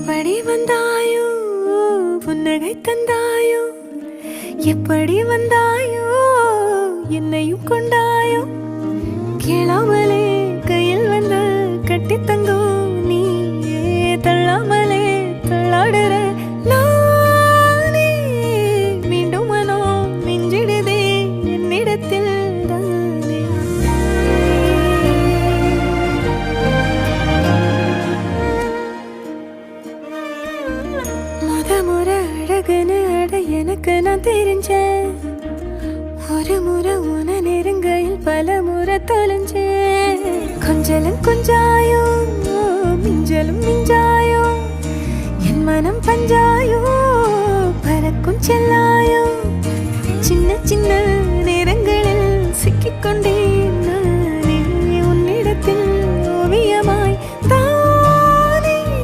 எப்படி வந்தாயோ புன்னகை தந்தாயோ எப்படி வந்தாயோ என்னையும் கொண்டாயோ கேளாமலே கையில் வந்து கட்டி தங்கோ நீயே தள்ளாமலே தள்ளாடுற நானே மீண்டும் மனோ மிஞ்சிடுதே என்னிடத்தில் தானே முறை அழகுன்னு அட எனக்கு நான் தெரிஞ்சேன் ஒரு முறை உன நெருங்கையில் பல முறை தொலைஞ்சேன் கொஞ்சலும் கொஞ்சாயோ மிஞ்சலும் மிஞ்சாயோ என் மனம் பஞ்சாயோ பறக்கும் செல்லாயோ சின்ன சின்ன நேரங்களில் சிக்கிக்கொண்டேன்